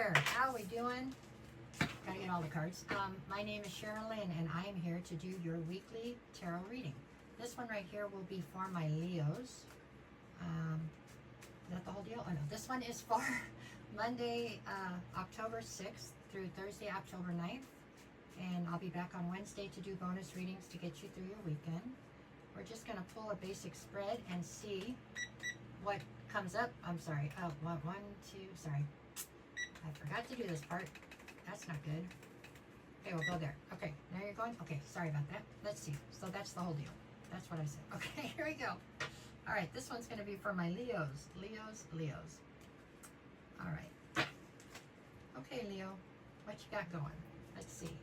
there. How we doing? Gotta get all the cards. My name is Sharon Lynn, and I am here to do your weekly tarot reading. This one right here will be for my Leos. Is that the whole deal? Oh no, this one is for Monday, October 6th through Thursday, October 9th. And I'll be back on Wednesday to do bonus readings to get you through your weekend. We're just gonna pull a basic spread and see what comes up. I'm sorry. Oh, one, two, sorry. I forgot to do this part. That's not good. Okay, we'll go there. Okay, now you're going. Okay, sorry about that. Let's see. So that's the whole deal. That's what I said. Okay, here we go. All right, this one's going to be for my Leos. Leos. All right. Okay, Leo, what you got going? Let's see.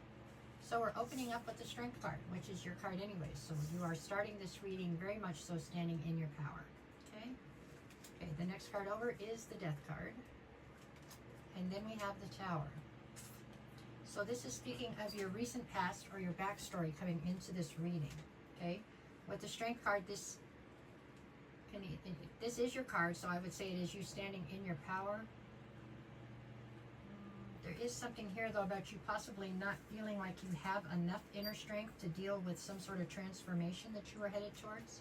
So we're opening up with the Strength card, which is your card anyway. So you are starting this reading very much so standing in your power. Okay? Okay, the next card over is the Death card. And then we have the Tower. So this is speaking of your recent past or your backstory coming into this reading. Okay? With the Strength card, this is your card, so I would say it is you standing in your power. There is something here, though, about you possibly not feeling like you have enough inner strength to deal with some sort of transformation that you were headed towards.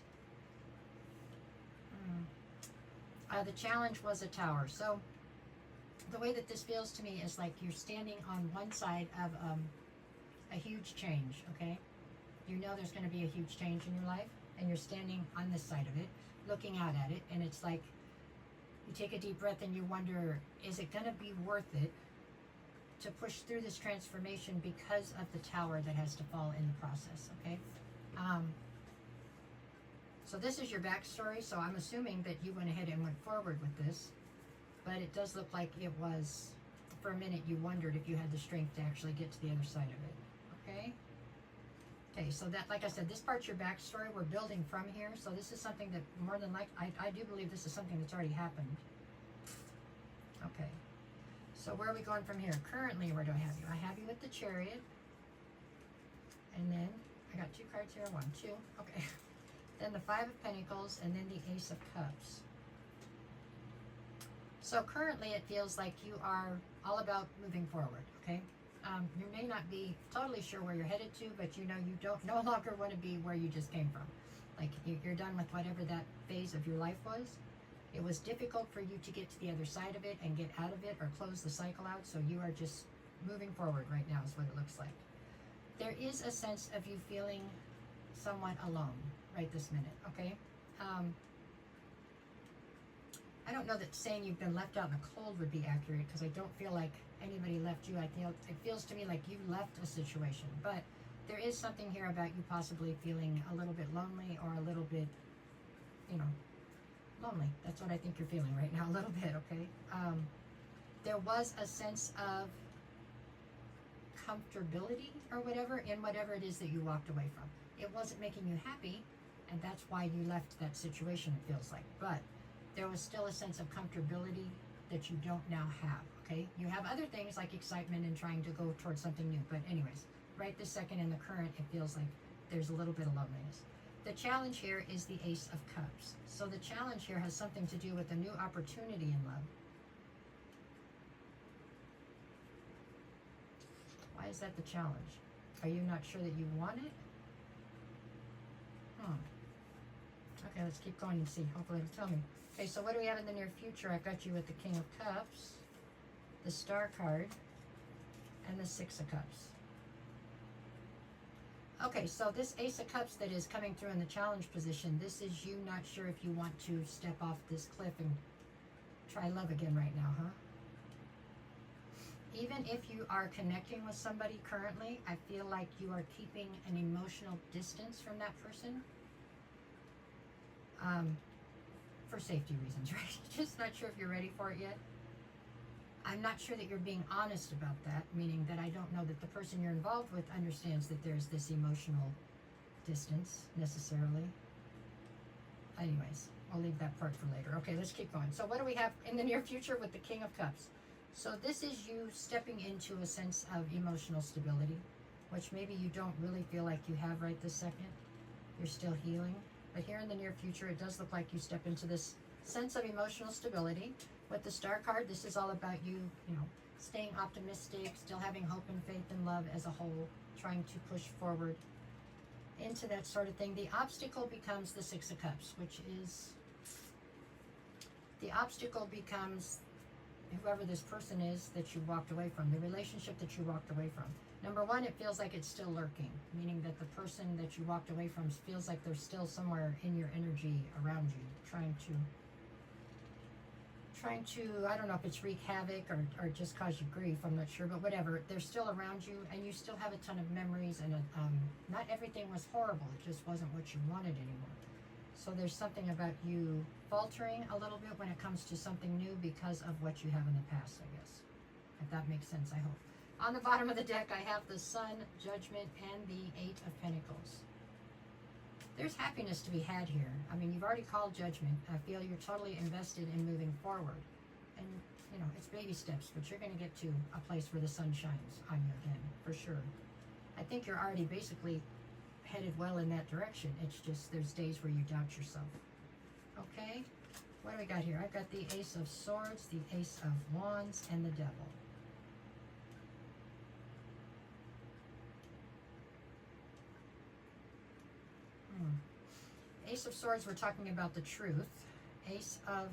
The challenge was a Tower. So the way that this feels to me is like you're standing on one side of a huge change, okay? You know there's going to be a huge change in your life, and you're standing on this side of it, looking out at it, and it's like you take a deep breath and you wonder, is it going to be worth it to push through this transformation because of the Tower that has to fall in the process, okay? So this is your backstory, so I'm assuming that you went ahead and went forward with this. But it does look like it was, for a minute, you wondered if you had the strength to actually get to the other side of it. Okay? Okay, so that, like I said, this part's your backstory. We're building from here. So this is something that more than likely, I do believe this is something that's already happened. Okay. So where are we going from here? Currently, where do I have you? I have you with the Chariot. And then, I got two cards here. One, two. Okay. Then the Five of Pentacles, and then the Ace of Cups. So currently it feels like you are all about moving forward, okay? You may not be totally sure where you're headed to, but you know you don't no longer want to be where you just came from. Like you're done with whatever that phase of your life was. It was difficult for you to get to the other side of it and get out of it or close the cycle out, so you are just moving forward right now is what it looks like. There is a sense of you feeling somewhat alone right this minute, okay? I don't know that saying you've been left out in the cold would be accurate, because I don't feel like anybody left you. I feel it feels to me like you left a situation, but there is something here about you possibly feeling a little bit lonely or a little bit, lonely. That's what I think you're feeling right now, a little bit, okay? There was a sense of comfortability or whatever in whatever it is that you walked away from. It wasn't making you happy, and that's why you left that situation, it feels like, but there was still a sense of comfortability that you don't now have, okay? You have other things like excitement and trying to go towards something new, but anyways, right this second in the current, it feels like there's a little bit of loneliness. The challenge here is the Ace of Cups. So the challenge here has something to do with a new opportunity in love. Why is that the challenge? Are you not sure that you want it? Okay, let's keep going and see. Hopefully it'll tell me. Okay, so what do we have in the near future? I've got you with the King of Cups, the Star card, and the Six of Cups. Okay, so this Ace of Cups that is coming through in the challenge position, this is you not sure if you want to step off this cliff and try love again right now, huh? Even if you are connecting with somebody currently, I feel like you are keeping an emotional distance from that person. For safety reasons, right? Just not sure if you're ready for it yet. I'm not sure that you're being honest about that, meaning that I don't know that the person you're involved with understands that there's this emotional distance necessarily. Anyways, I'll leave that part for later. Okay, let's keep going. So what do we have in the near future with the King of Cups? So this is you stepping into a sense of emotional stability, which maybe you don't really feel like you have right this second. You're still healing. But here in the near future, it does look like you step into this sense of emotional stability. With the Star card, this is all about you, you know, staying optimistic, still having hope and faith and love as a whole, trying to push forward into that sort of thing. The obstacle becomes the Six of Cups, which is, the obstacle becomes whoever this person is that you walked away from, the relationship that you walked away from. Number one, it feels like it's still lurking, meaning that the person that you walked away from feels like they're still somewhere in your energy around you, trying to, I don't know if it's wreak havoc or just cause you grief, I'm not sure, but whatever. They're still around you, and you still have a ton of memories, and not everything was horrible, it just wasn't what you wanted anymore. So there's something about you faltering a little bit when it comes to something new because of what you have in the past, I guess. If that makes sense, I hope. On the bottom of the deck, I have the Sun, Judgment, and the Eight of Pentacles. There's happiness to be had here. I mean, you've already called Judgment. I feel you're totally invested in moving forward. And, you know, it's baby steps, but you're going to get to a place where the sun shines on you again, for sure. I think you're already basically headed well in that direction. It's just there's days where you doubt yourself. Okay? What do we got here? I've got the Ace of Swords, the Ace of Wands, and the Devil. Ace of Swords, we're talking about the truth. Ace of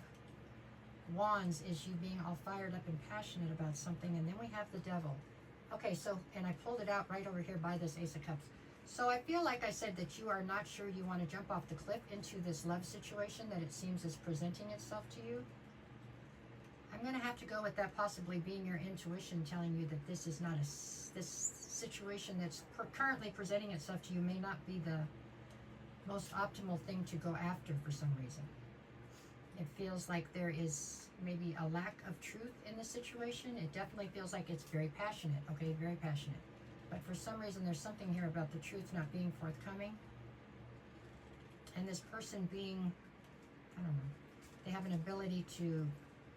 Wands is you being all fired up and passionate about something. And then we have the Devil. Okay, so, and I pulled it out right over here by this Ace of Cups. So I feel like I said that you are not sure you want to jump off the cliff into this love situation that it seems is presenting itself to you. I'm going to have to go with that possibly being your intuition telling you that this is not this situation that's currently presenting itself to you may not be the most optimal thing to go after for some reason. It feels like there is maybe a lack of truth in the situation. It definitely feels like it's very passionate, okay, very passionate. But for some reason, there's something here about the truth not being forthcoming. And this person being, I don't know, they have an ability to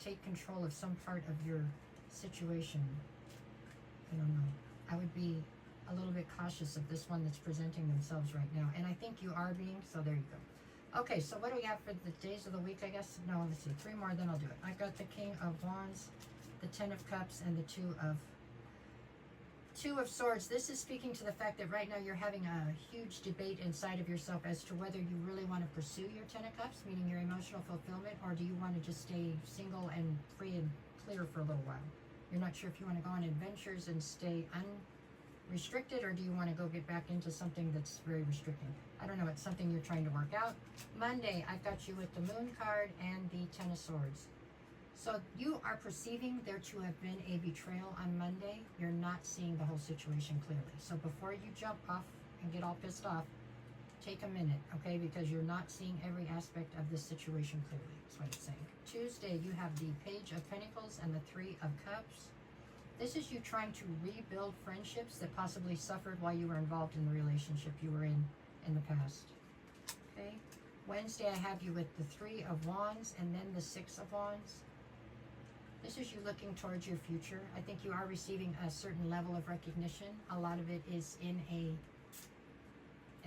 take control of some part of your situation. I don't know. I would be a little bit cautious of this one that's presenting themselves right now. And I think you are being, so there you go. Okay, so what do we have for the days of the week, I guess? No, let's see, 3 more, then I'll do it. I've got the King of Wands, the Ten of Cups, and the Two of Swords. This is speaking to the fact that right now you're having a huge debate inside of yourself as to whether you really want to pursue your Ten of Cups, meaning your emotional fulfillment, or do you want to just stay single and free and clear for a little while? You're not sure if you want to go on adventures and stay unrestricted, or do you want to go get back into something that's very restricting? I don't know, it's something you're trying to work out. Monday, I've got you with the Moon card and the Ten of Swords. So you are perceiving there to have been a betrayal on Monday. You're not seeing the whole situation clearly. So before you jump off and get all pissed off, take a minute, okay? Because you're not seeing every aspect of this situation clearly. That's what it's saying. Tuesday, you have the Page of Pentacles and the Three of Cups. This is you trying to rebuild friendships that possibly suffered while you were involved in the relationship you were in the past. Okay? Wednesday, I have you with the Three of Wands and then the Six of Wands. This is you looking towards your future. I think you are receiving a certain level of recognition. A lot of it is in a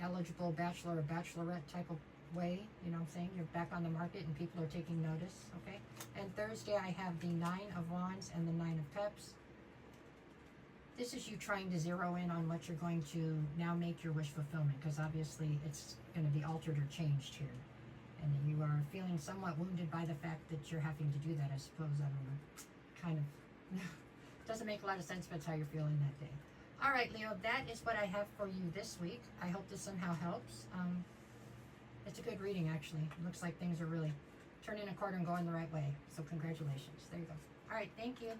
eligible bachelor or bachelorette type of way. You know what I'm saying? You're back on the market and people are taking notice. Okay? And Thursday, I have the Nine of Wands and the Nine of Cups. This is you trying to zero in on what you're going to now make your wish fulfillment, because obviously it's going to be altered or changed here. And you are feeling somewhat wounded by the fact that you're having to do that, I suppose. I don't know. Kind of. Doesn't make a lot of sense, but it's how you're feeling that day. All right, Leo, that is what I have for you this week. I hope this somehow helps. It's a good reading, actually. It looks like things are really turning a corner and going the right way. So congratulations. There you go. All right, thank you.